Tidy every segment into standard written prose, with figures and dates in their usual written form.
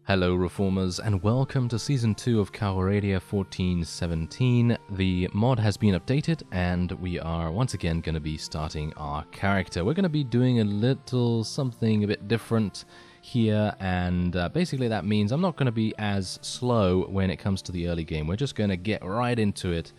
Hello Reformers and welcome to Season 2 of Calradia 1417. The mod has been updated and we are once again going to be starting our character. We're going to be doing a little something a bit different here, and basically that means I'm not going to be as slow when it comes to the early game. We're just going to get right into it,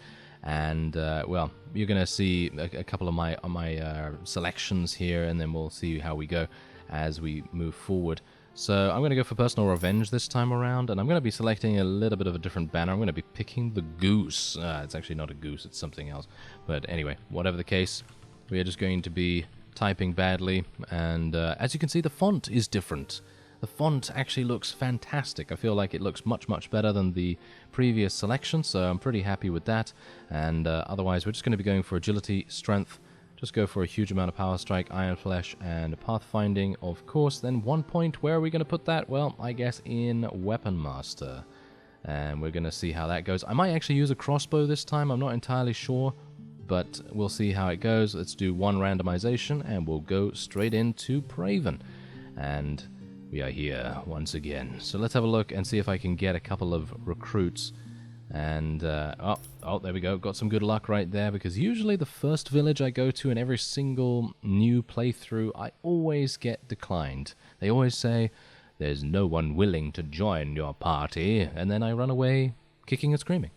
and well, you're going to see a couple of my selections here, and then we'll see how we go as we move forward. So I'm going to go for Personal Revenge this time around, and I'm going to be selecting a little bit of a different banner. I'm going to be picking the Goose. It's actually not a goose, it's something else. But anyway, whatever the case, we are just going to be typing badly, and as you can see, the font is different. The font actually looks fantastic. I feel like it looks much, much better than the previous selection, so I'm pretty happy with that. And otherwise, we're just going to be going for Agility, Strength. Just go for a huge amount of Power Strike, Iron Flesh, and Pathfinding, of course. Then 1 point, where are we going to put that? Well, I guess in Weapon Master. And we're going to see how that goes. I might actually use a crossbow this time, I'm not entirely sure, but we'll see how it goes. Let's do one randomization, and we'll go straight into Praven. And we are here once again. So let's have a look and see if I can get a couple of recruits. And oh, there we go. Got some good luck right there, because usually the first village I go to in every single new playthrough, I always get declined. They always say, "There's no one willing to join your party," and then I run away kicking and screaming.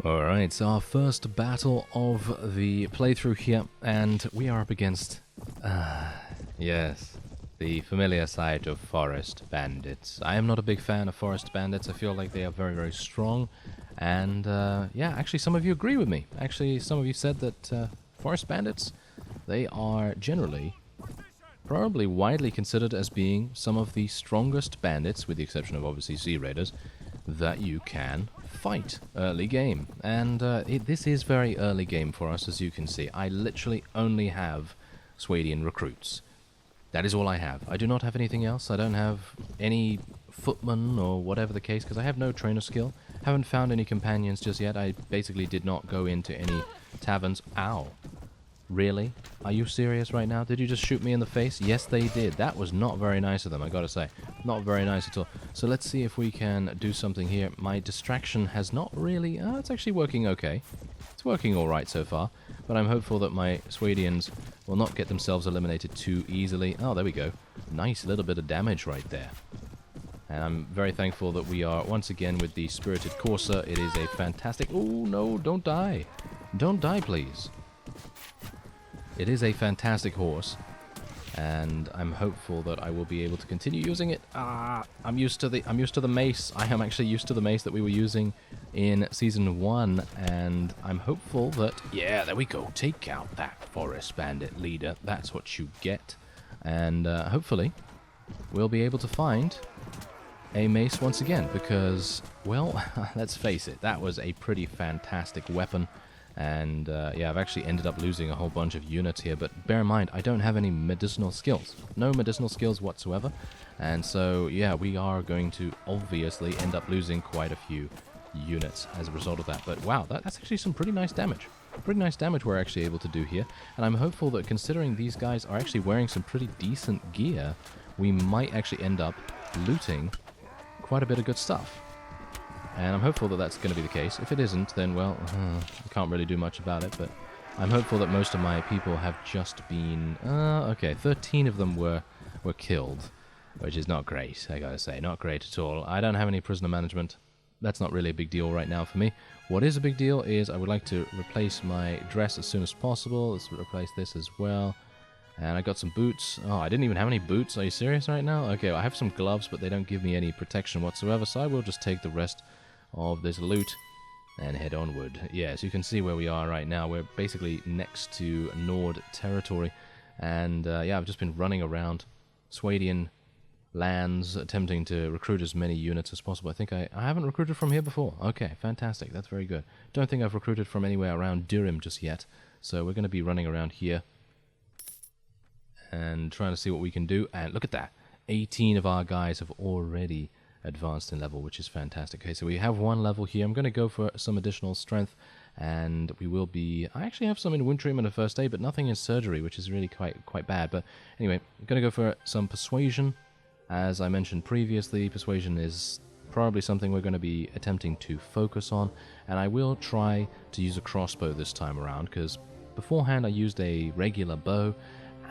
Alright, so our first battle of the playthrough here, and we are up against, yes, the familiar sight of forest bandits. I am not a big fan of forest bandits. I feel like they are very, very strong. And yeah, actually some of you agree with me. Actually, some of you said that forest bandits, they are generally, probably widely considered as being some of the strongest bandits, with the exception of obviously Sea Raiders, that you can fight early game. And this is very early game for us, as you can see. I literally only have Swadian recruits. That is all I have. I do not have anything else. I don't have any footmen or whatever the case, because I have no trainer skill. Haven't found any companions just yet. I basically did not go into any taverns. Ow. Really? Are you serious right now? Did you just shoot me in the face? Yes, they did. That was not very nice of them, I gotta say. Not very nice at all. So let's see if we can do something here. My distraction has not really... it's actually working okay. It's working alright so far, but I'm hopeful that my Swadians will not get themselves eliminated too easily. Oh, there we go. Nice little bit of damage right there. And I'm very thankful that we are once again with the Spirited Courser. It is a fantastic... Oh, no, don't die. Don't die, please. It is a fantastic horse, and I'm hopeful that I will be able to continue using it. I'm used to the mace. I am actually used to the mace that we were using in Season 1, and I'm hopeful that... Yeah, there we go. Take out that forest bandit leader. That's what you get. And hopefully we'll be able to find a mace once again, because, well, let's face it, that was a pretty fantastic weapon. And yeah, I've actually ended up losing a whole bunch of units here, but bear in mind, I don't have any medicinal skills. No medicinal skills whatsoever. And so, yeah, we are going to obviously end up losing quite a few units as a result of that. But wow, that's actually some pretty nice damage. Pretty nice damage we're actually able to do here. And I'm hopeful that, considering these guys are actually wearing some pretty decent gear, we might actually end up looting quite a bit of good stuff. And I'm hopeful that that's going to be the case. If it isn't, then, well, I can't really do much about it, but I'm hopeful that most of my people have just been... okay, 13 of them were killed, which is not great, I gotta say. Not great at all. I don't have any prisoner management. That's not really a big deal right now for me. What is a big deal is I would like to replace my dress as soon as possible. Let's replace this as well. And I got some boots. Oh, I didn't even have any boots. Are you serious right now? Okay, well, I have some gloves, but they don't give me any protection whatsoever, so I will just take the rest of this loot and head onward. Yeah, so you can see where we are right now. We're basically next to Nord territory, and yeah, I've just been running around Swadian lands attempting to recruit as many units as possible. I think I haven't recruited from here before. Okay, fantastic. That's very good. Don't think I've recruited from anywhere around Durham just yet, so we're going to be running around here and trying to see what we can do. And look at that. 18 of our guys have already advanced in level, which is fantastic. Okay, so we have one level here. I'm going to go for some additional strength, and we will be... I actually have some in wound treatment and first aid, but nothing in surgery, which is really quite bad. But anyway, I'm going to go for some persuasion, As I mentioned previously, persuasion is probably something we're going to be attempting to focus on, and I will try to use a crossbow this time around, because beforehand I used a regular bow.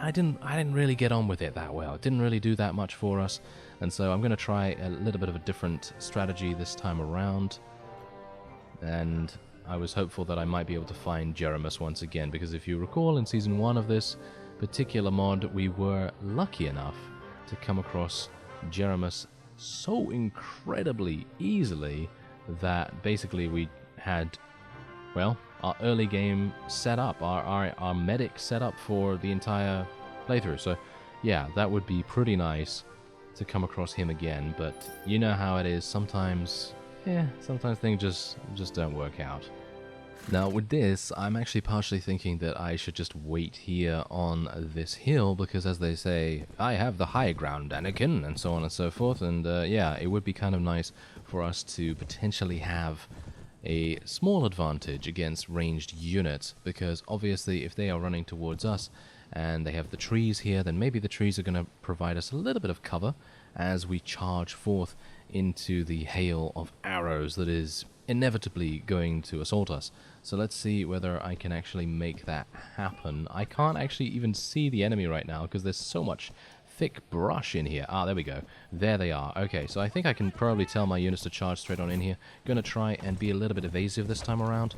I didn't really get on with it that well. It didn't really do that much for us, and so I'm going to try a little bit of a different strategy this time around, and I was hopeful that I might be able to find Jeremus once again, because if you recall in Season 1 of this particular mod, we were lucky enough to come across Jeremus so incredibly easily that basically we had, well, our early game set up, our medic set up for the entire playthrough. So yeah, that would be pretty nice to come across him again, but you know how it is, sometimes things just don't work out. Now with this, I'm actually partially thinking that I should just wait here on this hill, because as they say, I have the high ground, Anakin, and so on and so forth, and yeah, it would be kind of nice for us to potentially have a small advantage against ranged units, because obviously if they are running towards us and they have the trees here, then maybe the trees are going to provide us a little bit of cover as we charge forth into the hail of arrows that is inevitably going to assault us. So let's see whether I can actually make that happen. I can't actually even see the enemy right now because there's so much thick brush in here. Ah, there we go. There they are. Okay, so I think I can probably tell my units to charge straight on in here. Gonna try and be a little bit evasive this time around.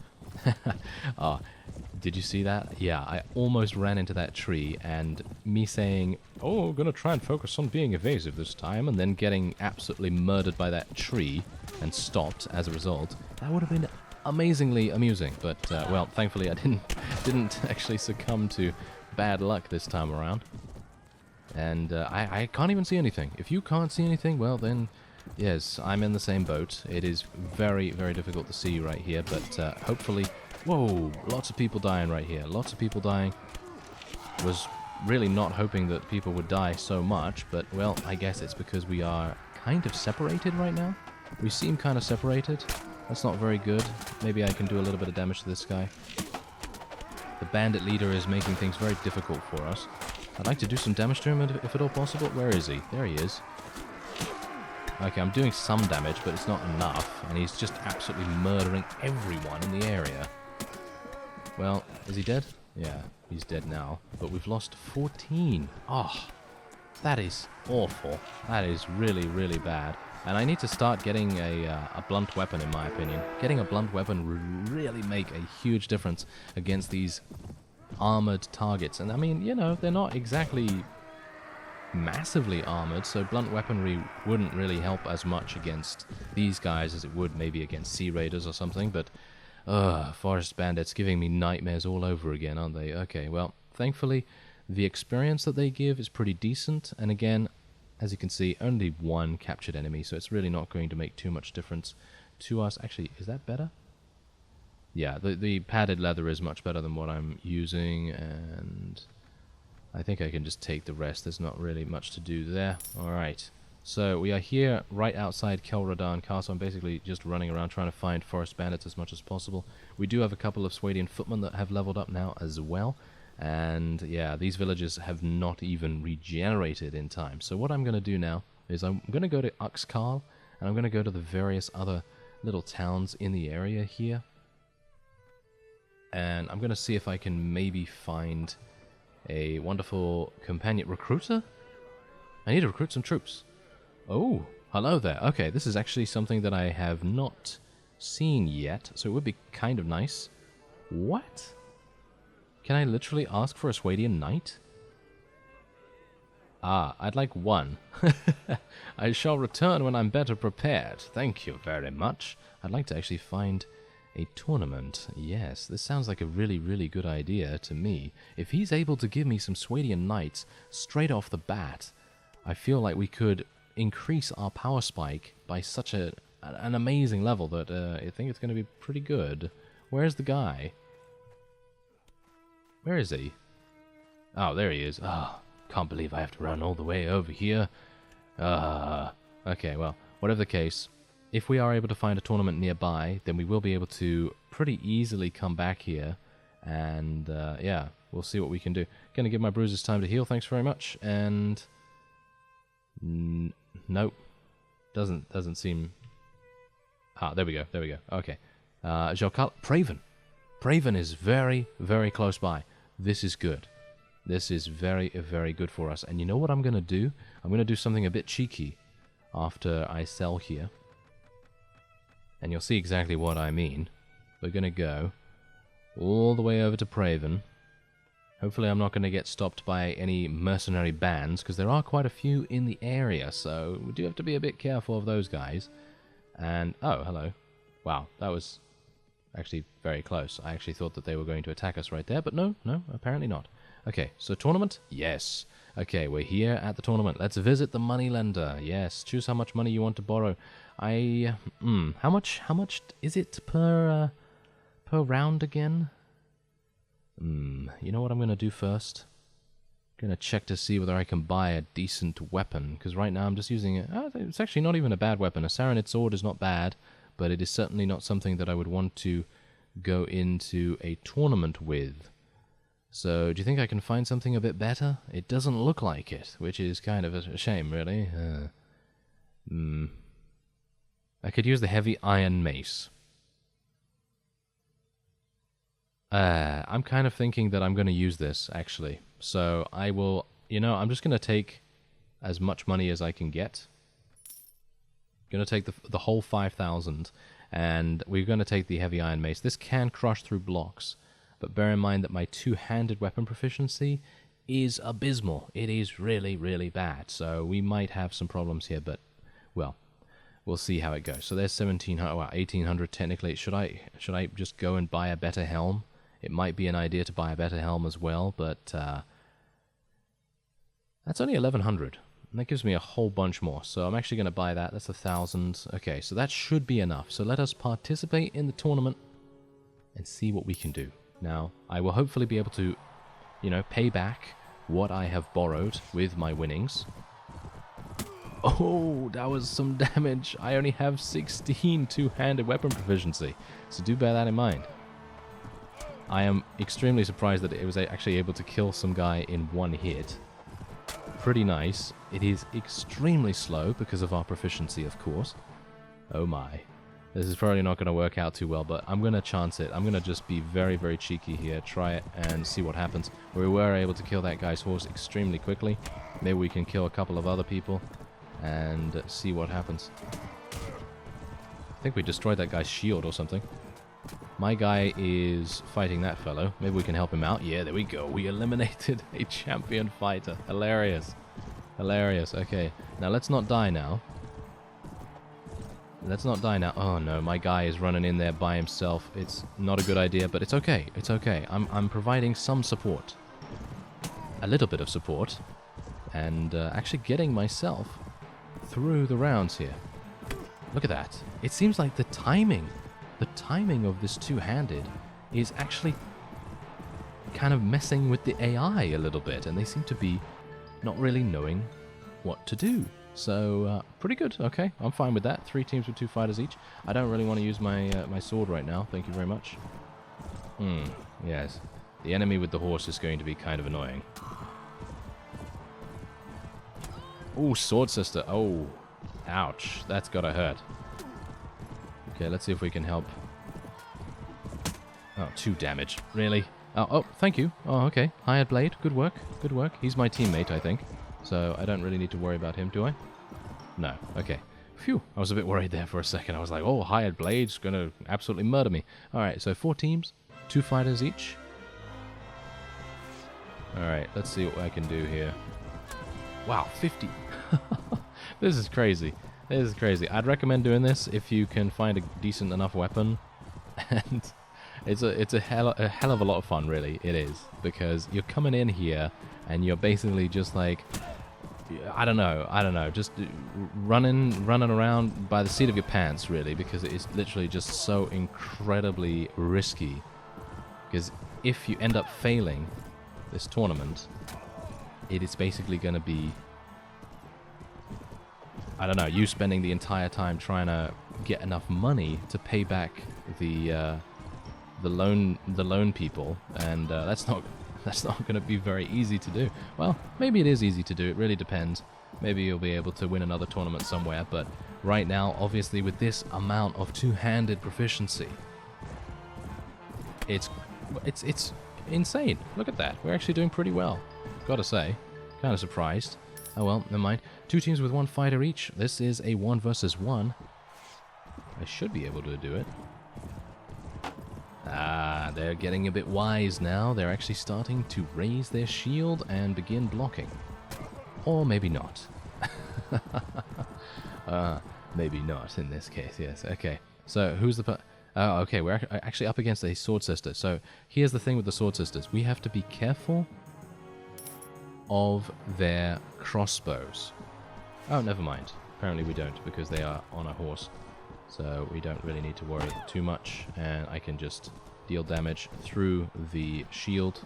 Did you see that? Yeah, I almost ran into that tree, and me saying, oh, gonna try and focus on being evasive this time, and then getting absolutely murdered by that tree and stopped as a result. That would have been amazingly amusing, but well, thankfully I didn't actually succumb to bad luck this time around. And I can't even see anything. If you can't see anything, well then, yes, I'm in the same boat. It is very, very difficult to see right here, but hopefully... Whoa, lots of people dying right here. Lots of people dying. Was really not hoping that people would die so much, but, well, I guess it's because we are kind of separated right now. We seem kind of separated. That's not very good. Maybe I can do a little bit of damage to this guy. The bandit leader is making things very difficult for us. I'd like to do some damage to him if at all possible. Where is he? There he is. Okay, I'm doing some damage, but it's not enough. And he's just absolutely murdering everyone in the area. Well, is he dead? Yeah, he's dead now. But we've lost 14. Oh, that is awful. That is really, really bad. And I need to start getting a blunt weapon, in my opinion. Getting a blunt weapon would really make a huge difference against these armored targets. And I mean, you know, they're not exactly massively armored, so blunt weaponry wouldn't really help as much against these guys as it would maybe against sea raiders or something. But forest bandits giving me nightmares all over again, aren't they? Okay, well, thankfully the experience that they give is pretty decent, and again, as you can see, only one captured enemy, so it's really not going to make too much difference to us. Actually, is that better? Yeah, the padded leather is much better than what I'm using, and I think I can just take the rest. There's not really much to do there. Alright, so we are here right outside Calradia Castle. I'm basically just running around trying to find forest bandits as much as possible. We do have a couple of Swadian footmen that have leveled up now as well, and yeah, these villages have not even regenerated in time. So what I'm going to do now is I'm going to go to Uxkhal, and I'm going to go to the various other little towns in the area here, and I'm going to see if I can maybe find a wonderful companion recruiter. I need to recruit some troops. Oh, hello there. Okay, this is actually something that I have not seen yet, so it would be kind of nice. What? Can I literally ask for a Swadian knight? Ah, I'd like one. I shall return when I'm better prepared. Thank you very much. I'd like to actually find a tournament. Yes, this sounds like a really, really good idea to me. If he's able to give me some Swadian knights straight off the bat, I feel like we could increase our power spike by such an amazing level that I think it's going to be pretty good. Where's the guy? Where is he? Oh, there he is. Ah, can't believe I have to run all the way over here. Okay, well, whatever the case, if we are able to find a tournament nearby, then we will be able to pretty easily come back here, and yeah, we'll see what we can do. Gonna give my bruises time to heal, thanks very much, and Nope. Doesn't seem... Ah, there we go. There we go. Okay. Praven. Praven is very, very close by. This is good. This is very, very good for us. And you know what I'm going to do? I'm going to do something a bit cheeky after I sell here. And you'll see exactly what I mean. We're going to go all the way over to Praven. Hopefully I'm not going to get stopped by any mercenary bands, because there are quite a few in the area, so we do have to be a bit careful of those guys. And, oh, hello. Wow, that was actually very close. I actually thought that they were going to attack us right there, but no, apparently not. Okay, so tournament? Yes. Okay, we're here at the tournament. Let's visit the moneylender. Yes, choose how much money you want to borrow. How much is it per round again? You know what I'm going to do first? I'm going to check to see whether I can buy a decent weapon, because right now I'm just using it. It's actually not even a bad weapon. A Saronid sword is not bad, but it is certainly not something that I would want to go into a tournament with. So, do you think I can find something a bit better? It doesn't look like it, which is kind of a shame, really. I could use the heavy iron mace. I'm kind of thinking that I'm going to use this, actually. So, I will, I'm just going to take as much money as I can get. Going to take the whole 5,000, and we're going to take the heavy iron mace. This can crush through blocks, but bear in mind that my two-handed weapon proficiency is abysmal. It is really, really bad, so we might have some problems here, but, well, we'll see how it goes. So there's 1,700, well, 1,800 technically. Should I just go and buy a better helm? It might be an idea to buy a better helm as well, but that's only 1,100. And that gives me a whole bunch more. So I'm actually going to buy that. That's 1,000. Okay, so that should be enough. So let us participate in the tournament and see what we can do. Now, I will hopefully be able to, pay back what I have borrowed with my winnings. Oh, that was some damage. I only have 16 two-handed weapon proficiency. So do bear that in mind. I am extremely surprised that it was actually able to kill some guy in one hit. Pretty nice. It is extremely slow because of our proficiency, of course. Oh my. This is probably not going to work out too well, but I'm going to chance it. I'm going to just be very, very cheeky here. Try it and see what happens. We were able to kill that guy's horse extremely quickly. Maybe we can kill a couple of other people and see what happens. I think we destroyed that guy's shield or something. My guy is fighting that fellow. Maybe we can help him out. Yeah, there we go. We eliminated a champion fighter. Hilarious. Hilarious. Okay. Now, let's not die now. Let's not die now. Oh, no. My guy is running in there by himself. It's not a good idea, but it's okay. It's okay. I'm providing some support. A little bit of support. And actually getting myself through the rounds here. Look at that. It seems like the timing of this two-handed is actually kind of messing with the AI a little bit, and they seem to be not really knowing what to do. So, pretty good. Okay, I'm fine with that. 3 teams with 2 fighters each. I don't really want to use my my sword right now. Thank you very much. Yes. The enemy with the horse is going to be kind of annoying. Ooh, sword sister. Oh, ouch. That's gotta hurt. Okay, let's see if we can help. Oh, 2 damage. Really? Oh, thank you. Oh, okay. Hired Blade. Good work. Good work. He's my teammate, I think. So I don't really need to worry about him, do I? No. Okay. Phew. I was a bit worried there for a second. I was like, oh, Hired Blade's going to absolutely murder me. Alright, so 4 teams. 2 fighters each. Alright, let's see what I can do here. Wow, 50. This is crazy. This is crazy. I'd recommend doing this if you can find a decent enough weapon. And it's a hell of a lot of fun, really. It is. Because you're coming in here and you're basically just like, I don't know, just running around by the seat of your pants, really, because it's literally just so incredibly risky. Because if you end up failing this tournament, it is basically going to be, I don't know, you spending the entire time trying to get enough money to pay back the loan people, and that's not That's not going to be very easy to do. Well, maybe it is easy to do. It really depends. Maybe you'll be able to win another tournament somewhere. But right now, obviously, with this amount of two-handed proficiency, it's insane. Look at that. We're actually doing pretty well. Gotta say. Kind of surprised. Oh well, never mind. 2 teams with 1 fighter each. This is a 1 versus 1. I should be able to do it. Ah, they're getting a bit wise now. They're actually starting to raise their shield and begin blocking. Or maybe not. Maybe not in this case, yes. Okay, so who's the... Oh, okay, we're actually up against a Sword Sister. So here's the thing with the Sword Sisters. We have to be careful of their crossbows. Oh, never mind. Apparently we don't, because they are on a horse. So we don't really need to worry too much. And I can just deal damage through the shield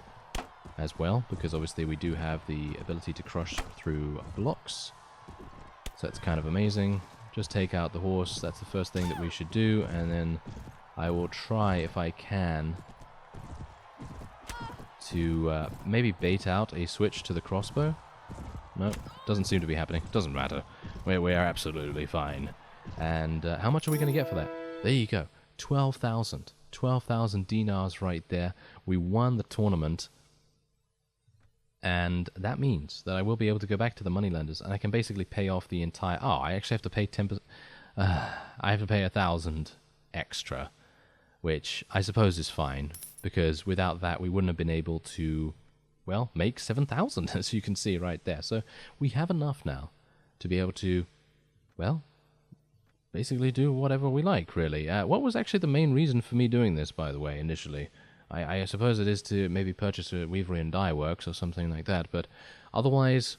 as well, because obviously we do have the ability to crush through blocks. So that's kind of amazing. Just take out the horse. That's the first thing that we should do. And then I will try, if I can, to maybe bait out a switch to the crossbow. No, doesn't seem to be happening. Doesn't matter. We are absolutely fine. And how much are we going to get for that? There you go. 12,000. 12,000 dinars right there. We won the tournament. And that means that I will be able to go back to the moneylenders, and I can basically pay off the entire... Oh, I actually have to pay 10%... I have to pay 1,000 extra, which I suppose is fine, because without that we wouldn't have been able to, well, make 7,000, as you can see right there. So we have enough now to be able to, well, basically do whatever we like, really. What was actually the main reason for me doing this, by the way, initially? I suppose it is to maybe purchase a Weaverian Dye Works or something like that, but otherwise,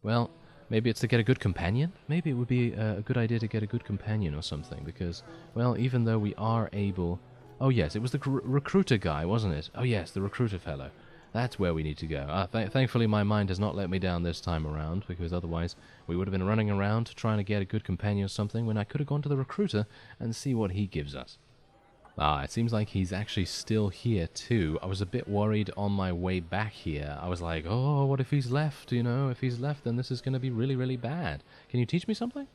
well, maybe it's to get a good companion? Maybe it would be a good idea to get a good companion or something, because, well, even though we are able... Oh yes, it was the recruiter guy, wasn't it? Oh yes, the recruiter fellow. That's where we need to go. Thankfully my mind has not let me down this time around, because otherwise we would have been running around trying to get a good companion or something, when I could have gone to the recruiter and see what he gives us. Ah, it seems like he's actually still here too. I was a bit worried on my way back here. I was like, oh, what if he's left, you know? If he's left, then this is going to be really, really bad. Can you teach me something?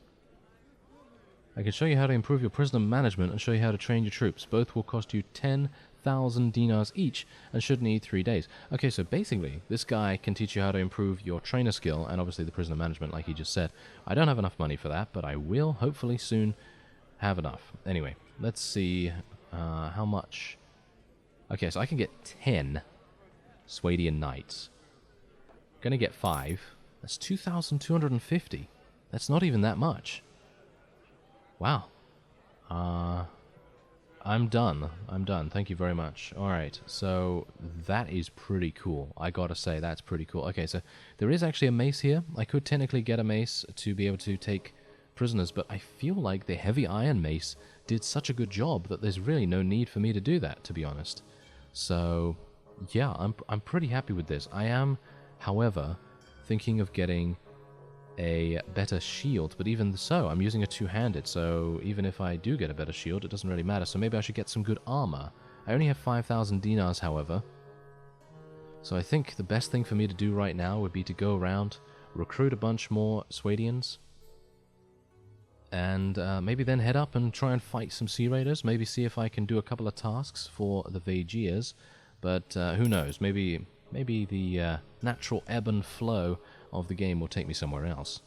I can show you how to improve your prisoner management and show you how to train your troops. Both will cost you 10,000 dinars each and should need 3 days. Okay, so basically, this guy can teach you how to improve your trainer skill and obviously the prisoner management, like he just said. I don't have enough money for that, but I will hopefully soon have enough. Anyway, let's see... how much? Okay, so I can get 10 Swadian Knights. Gonna get 5. That's 2,250. That's not even that much. Wow. I'm done. I'm done. Thank you very much. Alright, so that is pretty cool. I gotta say, that's pretty cool. Okay, so there is actually a mace here. I could technically get a mace to be able to take prisoners, but I feel like the heavy iron mace did such a good job that there's really no need for me to do that, to be honest. So, yeah, I'm pretty happy with this. I am, however, thinking of getting a better shield, but even so, I'm using a two-handed, so even if I do get a better shield, it doesn't really matter. So maybe I should get some good armor. I only have 5,000 dinars, however. So I think the best thing for me to do right now would be to go around, recruit a bunch more Swadians, and maybe then head up and try and fight some Sea Raiders. Maybe see if I can do a couple of tasks for the Vaegirs. But who knows? Maybe the natural ebb and flow of the game will take me somewhere else.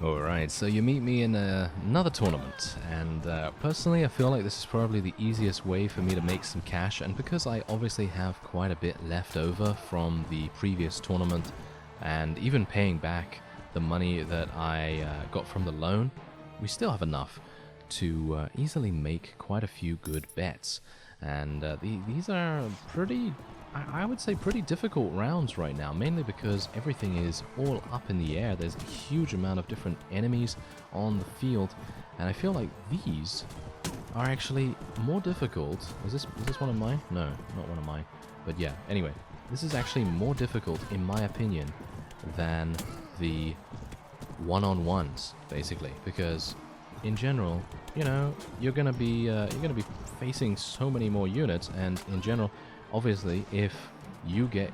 Alright, so you meet me in another tournament. And personally, I feel like this is probably the easiest way for me to make some cash. And because I obviously have quite a bit left over from the previous tournament, and even paying back the money that I got from the loan, we still have enough to easily make quite a few good bets. And these are pretty, I would say, pretty difficult rounds right now, mainly because everything is all up in the air. There's a huge amount of different enemies on the field, and I feel like these are actually more difficult. Is this one of mine? No, not one of mine. But yeah, anyway, this is actually more difficult, in my opinion, than the one-on-ones, basically, because in general, you know, you're gonna be facing so many more units, and in general, obviously, if you get,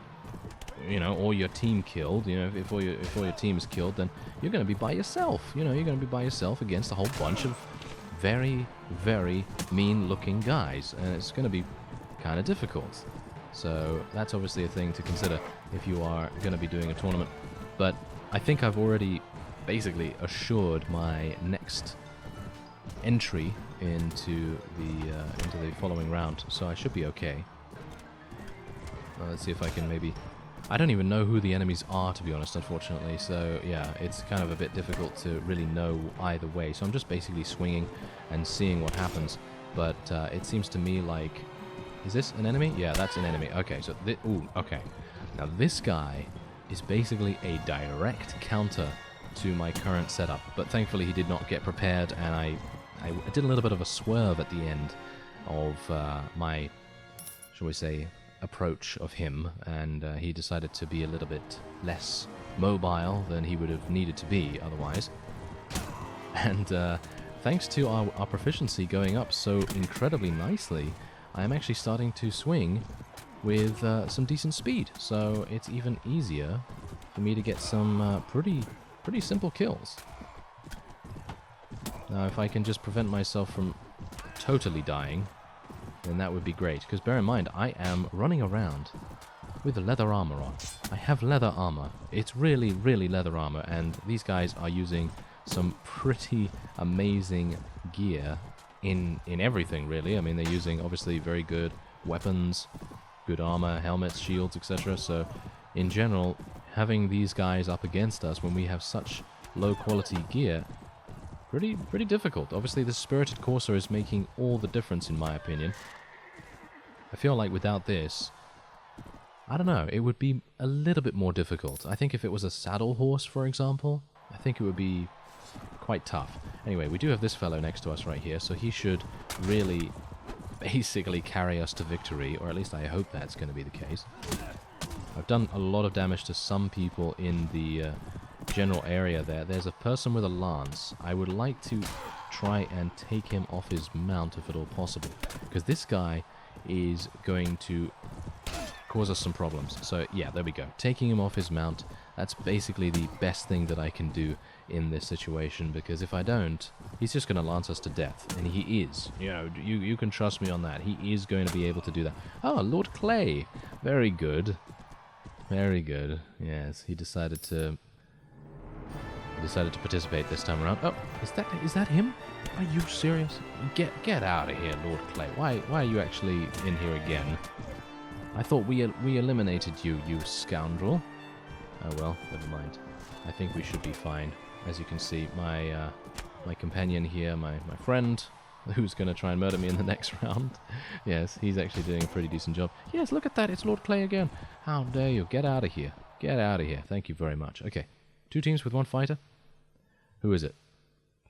you know, all your team killed, you know, if all your team is killed, then you're going to be by yourself. You know, you're going to be by yourself against a whole bunch of very, very mean-looking guys, and it's going to be kind of difficult. So that's obviously a thing to consider if you are going to be doing a tournament. But I think I've already basically assured my next entry into the following round, so I should be okay. Let's see if I can maybe... I don't even know who the enemies are, to be honest, unfortunately, so yeah, it's kind of a bit difficult to really know either way. So I'm just basically swinging and seeing what happens, but it seems to me like... Is this an enemy? Yeah, that's an enemy. Okay, so... Ooh, okay. Now this guy is basically a direct counter to my current setup, but thankfully he did not get prepared, and I did a little bit of a swerve at the end of my, shall we say, approach of him, and he decided to be a little bit less mobile than he would have needed to be otherwise. And thanks to our proficiency going up so incredibly nicely, I am actually starting to swing with some decent speed, so it's even easier for me to get some pretty simple kills. Now, if I can just prevent myself from totally dying, then that would be great. Because bear in mind, I am running around with leather armor on. I have leather armor. It's really, really leather armor, and these guys are using some pretty amazing gear in everything, really. I mean, they're using, obviously, very good weapons, good armor, helmets, shields, etc. So, in general, having these guys up against us when we have such low-quality gear... Pretty difficult. Obviously, the Spirited Courser is making all the difference, in my opinion. I feel like without this, I don't know, it would be a little bit more difficult. I think if it was a saddle horse, for example, I think it would be quite tough. Anyway, we do have this fellow next to us right here, so he should really basically carry us to victory, or at least I hope that's going to be the case. I've done a lot of damage to some people in the... general area there. There's a person with a lance. I would like to try and take him off his mount if at all possible, because this guy is going to cause us some problems. So yeah, there we go. Taking him off his mount, that's basically the best thing that I can do in this situation, because if I don't, he's just going to lance us to death, and he is. You know, you can trust me on that. He is going to be able to do that. Oh, Lord Clay. Very good. Very good. Yes, he decided to participate this time around. Oh, is that him? Are you serious? Get out of here, Lord Clay. Why are you actually in here again? I thought we eliminated you, you scoundrel. Oh well, never mind. I think we should be fine. As you can see, my companion here, my friend, who's going to try and murder me in the next round. Yes, he's actually doing a pretty decent job. Yes, look at that, it's Lord Clay again. How dare you? Get out of here. Get out of here. Thank you very much. Okay, 2 teams with 1 fighter. Who is it?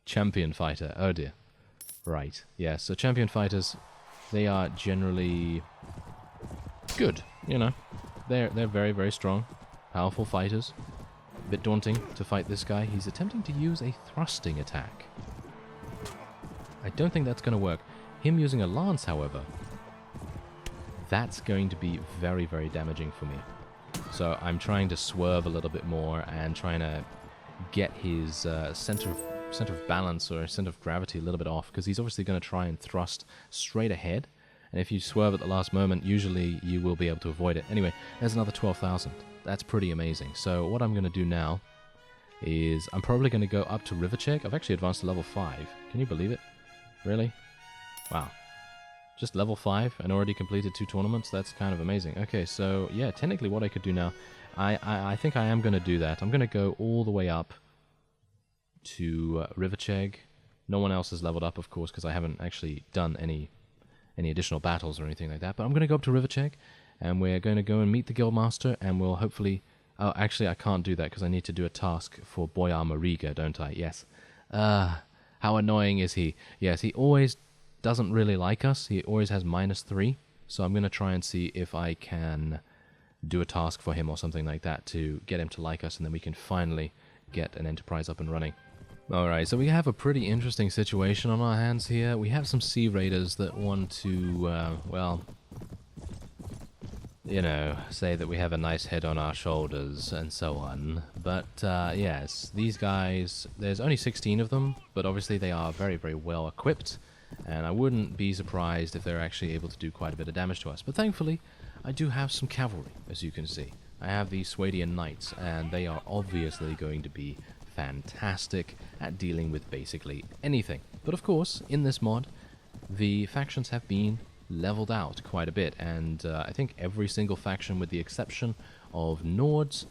Champion fighter. Oh dear. Right. Yeah, so champion fighters, they are generally good, you know. They're very, very strong. Powerful fighters. A bit daunting to fight this guy. He's attempting to use a thrusting attack. I don't think that's going to work. Him using a lance, however, that's going to be very, very damaging for me. So I'm trying to swerve a little bit more and trying to get his center of balance or center of gravity a little bit off, because he's obviously going to try and thrust straight ahead, and if you swerve at the last moment, usually you will be able to avoid it. Anyway, there's another 12,000. That's pretty amazing. So what I'm going to do now is I'm probably going to go up to River Check. I've actually advanced to level 5. Can you believe it? Really? Wow. Just level 5 and already completed 2 tournaments? That's kind of amazing. Okay, so yeah, technically what I could do now, I think I am going to do that. I'm going to go all the way up to Rivercheg. No one else has leveled up, of course, because I haven't actually done any additional battles or anything like that. But I'm going to go up to Rivercheg, and we're going to go and meet the Guildmaster, and we'll hopefully... Oh, actually, I can't do that because I need to do a task for Boyar Mariga, don't I? Yes. How annoying is he? Yes, he always doesn't really like us. He always has -3. So I'm going to try and see if I can do a task for him or something like that to get him to like us, and then we can finally get an enterprise up and running. Alright, so we have a pretty interesting situation on our hands here. We have some Sea Raiders that want to, well, you know, say that we have a nice head on our shoulders and so on. But, yes, these guys, there's only 16 of them, but obviously they are very, very well equipped, and I wouldn't be surprised if they're actually able to do quite a bit of damage to us. But thankfully, I do have some cavalry, as you can see. I have the Swadian Knights, and they are obviously going to be fantastic at dealing with basically anything. But of course, in this mod, the factions have been leveled out quite a bit, and I think every single faction, with the exception of Nords,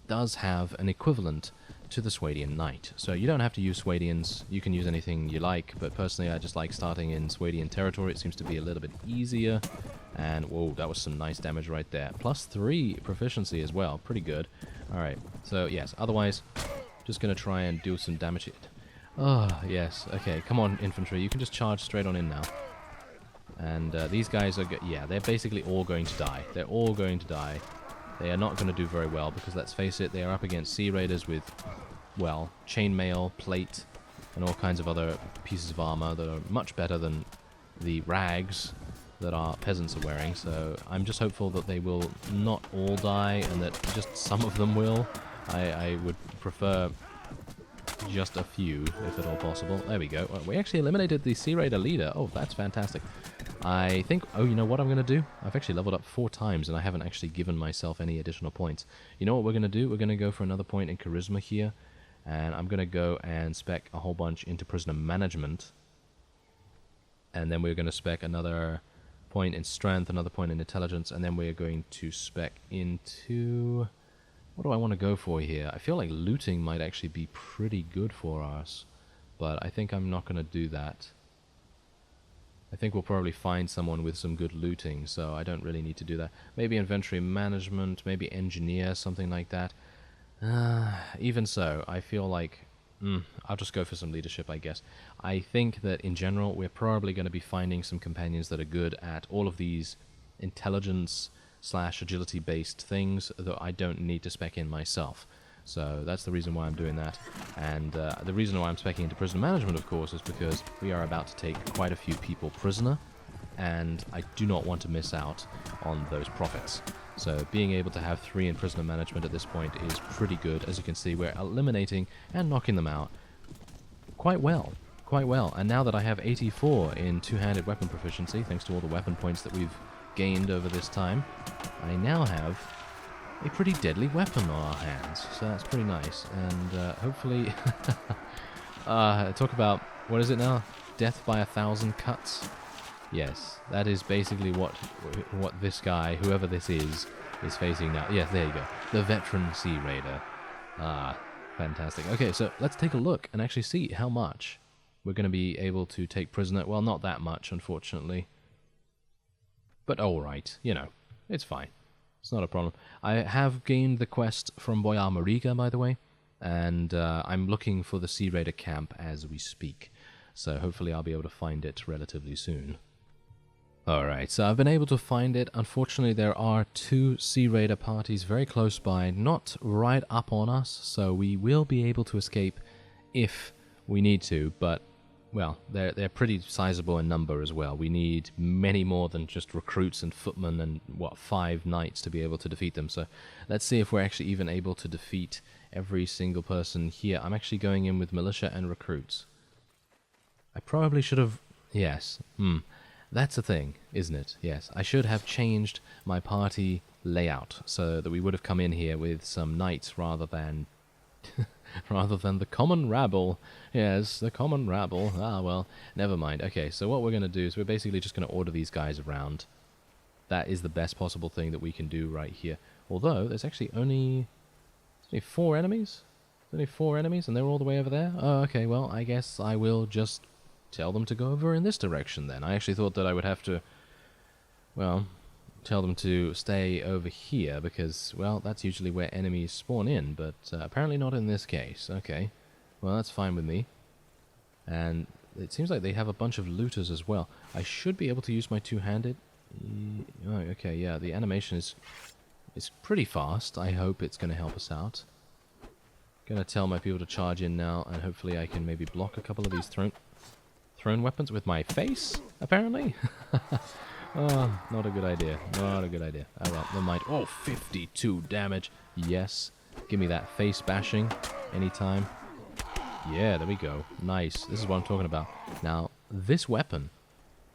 does have an equivalent to the Swadian Knight. So you don't have to use Swadians, you can use anything you like, but personally I just like starting in Swadian territory. It seems to be a little bit easier, and whoa, that was some nice damage right there. +3 proficiency as well, pretty good. Alright, so yes, otherwise, just gonna try and do some damage. Oh, yes, okay, come on infantry, you can just charge straight on in now. And these guys are, yeah, they're basically all going to die. They're all going to die. They are not going to do very well because, let's face it, they are up against Sea Raiders with, well, chainmail, plate, and all kinds of other pieces of armor that are much better than the rags that our peasants are wearing. So I'm just hopeful that they will not all die and that just some of them will. I would prefer just a few, if at all possible. There we go. We actually eliminated the Sea Raider leader. Oh, that's fantastic. I think, oh, you know what I'm going to do? I've actually leveled up 4 times, and I haven't actually given myself any additional points. You know what we're going to do? We're going to go for another point in Charisma here, and I'm going to go and spec a whole bunch into Prisoner Management, and then we're going to spec another point in Strength, another point in Intelligence, and then we're going to spec into... What do I want to go for here? I feel like looting might actually be pretty good for us, but I think I'm not going to do that. I think we'll probably find someone with some good looting, so I don't really need to do that. Maybe inventory management, maybe engineer, something like that. Even so, I feel like I'll just go for some leadership, I guess. I think that in general, we're probably going to be finding some companions that are good at all of these intelligence/agility-based things that I don't need to spec in myself. So that's the reason why I'm doing that. And the reason why I'm specking into prisoner management, of course, is because we are about to take quite a few people prisoner, and I do not want to miss out on those profits. So being able to have 3 in prisoner management at this point is pretty good. As you can see, we're eliminating and knocking them out quite well. Quite well. And now that I have 84 in two-handed weapon proficiency, thanks to all the weapon points that we've gained over this time, I now have a pretty deadly weapon on our hands, so that's pretty nice. And hopefully, talk about, what is it now? Death by 1,000 cuts? Yes, that is basically what this guy, whoever this is facing now. Yes, there you go. The veteran Sea Raider. Ah, fantastic. Okay, so let's take a look and actually see how much we're going to be able to take prisoner. Well, not that much, unfortunately. But alright, you know, it's fine. It's not a problem. I have gained the quest from Boyar Mariga, by the way, and I'm looking for the Sea Raider camp as we speak. So hopefully I'll be able to find it relatively soon. Alright, so I've been able to find it. Unfortunately, there are 2 Sea Raider parties very close by, not right up on us, so we will be able to escape if we need to, but well, they're pretty sizable in number as well. We need many more than just recruits and footmen and, 5 knights to be able to defeat them. So let's see if we're actually even able to defeat every single person here. I'm actually going in with militia and recruits. I probably should have... Yes. That's a thing, isn't it? Yes. I should have changed my party layout so that we would have come in here with some knights rather than... rather than the common rabble. Yes, the common rabble. Ah, well, never mind. Okay, so what we're going to do is we're basically just going to order these guys around. That is the best possible thing that we can do right here. Although, there's actually only 4 enemies? There's only 4 enemies, and they're all the way over there? Oh, okay, well, I guess I will just tell them to go over in this direction then. I actually thought that I would have to, well, tell them to stay over here because, well, that's usually where enemies spawn in, but apparently not in this case. Okay, well, that's fine with me. And it seems like they have a bunch of looters as well. I should be able to use my two-handed. Oh, okay, yeah, the animation is pretty fast. I hope it's going to help us out. Going to tell my people to charge in now, and hopefully I can maybe block a couple of these thrown weapons with my face, apparently. Oh, not a good idea. Not a good idea. Oh well, never mind. Oh, 52 damage. Yes. Give me that face bashing anytime. Yeah, there we go. Nice. This is what I'm talking about. Now, this weapon,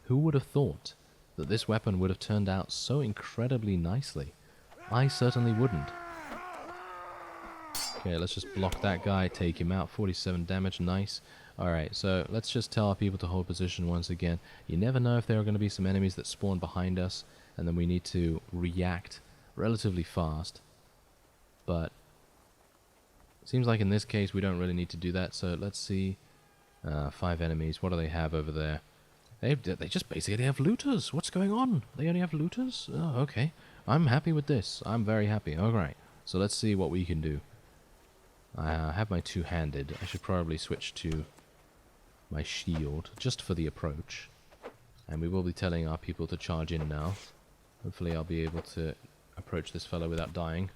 who would have thought that this weapon would have turned out so incredibly nicely? I certainly wouldn't. Okay, let's just block that guy, take him out. 47 damage, nice. Alright, so let's just tell our people to hold position once again. You never know if there are going to be some enemies that spawn behind us, and then we need to react relatively fast. But it seems like in this case we don't really need to do that, so let's see. 5 enemies, what do they have over there? They just basically have looters. What's going on? They only have looters? Oh, okay. I'm happy with this. I'm very happy. Alright, so let's see what we can do. I have my two-handed. I should probably switch to my shield, just for the approach. And we will be telling our people to charge in now. Hopefully I'll be able to approach this fellow without dying.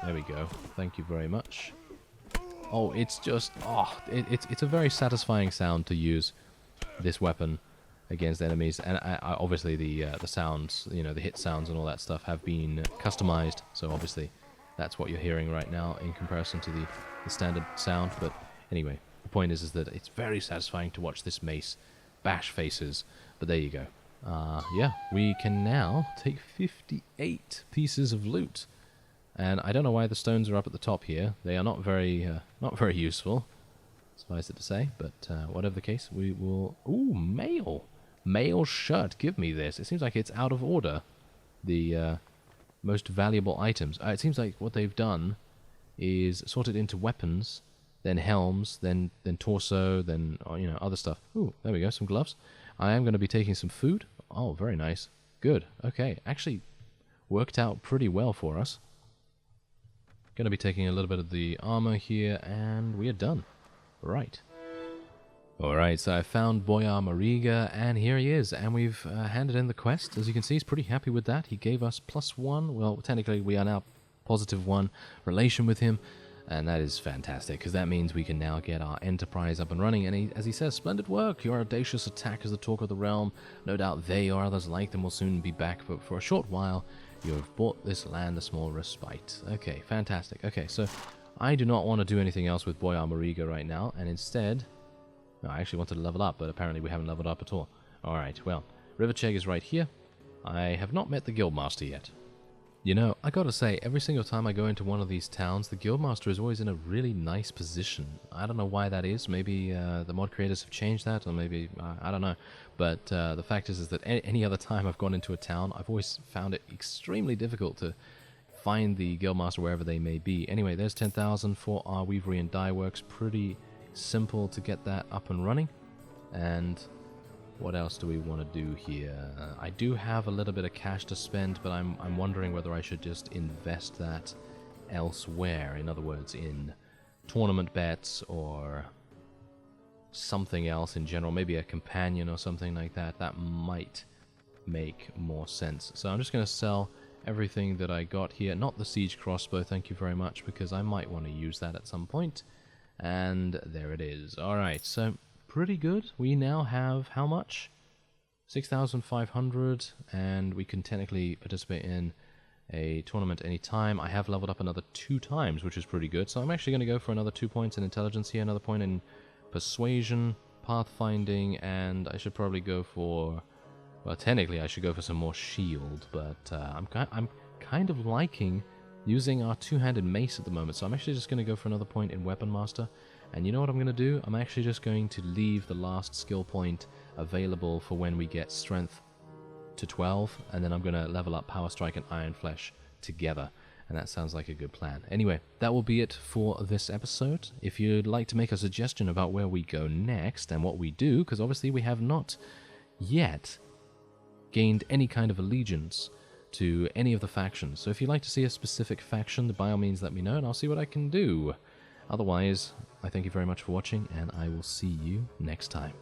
There we go. Thank you very much. Oh, it's just... Oh, it's a very satisfying sound to use this weapon against enemies. And obviously the sounds, you know, the hit sounds and all that stuff have been customized. So obviously that's what you're hearing right now in comparison to the standard sound. But anyway, the point is that it's very satisfying to watch this mace bash faces. But there you go. Yeah, we can now take 58 pieces of loot. And I don't know why the stones are up at the top here. They are not very useful, suffice it to say. But whatever the case, we will... Ooh, mail! Mail shirt, give me this. It seems like it's out of order. The most valuable items. It seems like what they've done is sorted into weapons, then helms, then torso, then you know, other stuff. Ooh, there we go, some gloves. I am going to be taking some food. Oh, very nice. Good. Okay, actually worked out pretty well for us. Going to be taking a little bit of the armor here, and we are done. Right. Alright, so I found Boyar Mariga, and here he is, and we've handed in the quest. As you can see, he's pretty happy with that. He gave us +1, well, technically we are now +1 relation with him, and that is fantastic, because that means we can now get our enterprise up and running, and as he says, splendid work, your audacious attack is the talk of the realm. No doubt they or others like them will soon be back, but for a short while, you have bought this land a small respite. Okay, fantastic. Okay, so I do not want to do anything else with Boyar Mariga right now, and instead... No, I actually wanted to level up, but apparently we haven't leveled up at all. Alright, well, Rivercheg is right here. I have not met the Guildmaster yet. You know, I gotta say, every single time I go into one of these towns, the Guildmaster is always in a really nice position. I don't know why that is. Maybe the mod creators have changed that, or maybe, I don't know. But the fact is that any other time I've gone into a town, I've always found it extremely difficult to find the Guildmaster wherever they may be. Anyway, there's 10,000 for our Weavery and Dye Works. Pretty simple to get that up and running. And what else do we want to do here? I do have a little bit of cash to spend, but I'm wondering whether I should just invest that elsewhere. In other words, in tournament bets or something else in general. Maybe a companion or something like that. That might make more sense. So I'm just going to sell everything that I got here. Not the siege crossbow, thank you very much, because I might want to use that at some point. And there it is. Alright, so pretty good. We now have how much? 6,500, and we can technically participate in a tournament anytime. I have leveled up another 2 times, which is pretty good. So I'm actually going to go for another 2 points in intelligence here, another point in persuasion, pathfinding, and I should probably go for... Well, technically I should go for some more shield, but I'm kind of liking using our two-handed mace at the moment, so I'm actually just going to go for another point in Weapon Master. And you know what I'm going to do? I'm actually just going to leave the last skill point available for when we get Strength to 12, and then I'm going to level up Power Strike and Iron Flesh together. And that sounds like a good plan. Anyway, that will be it for this episode. If you'd like to make a suggestion about where we go next and what we do, because obviously we have not yet gained any kind of allegiance to any of the factions. So if you'd like to see a specific faction, by all means let me know and I'll see what I can do. Otherwise, I thank you very much for watching, and I will see you next time.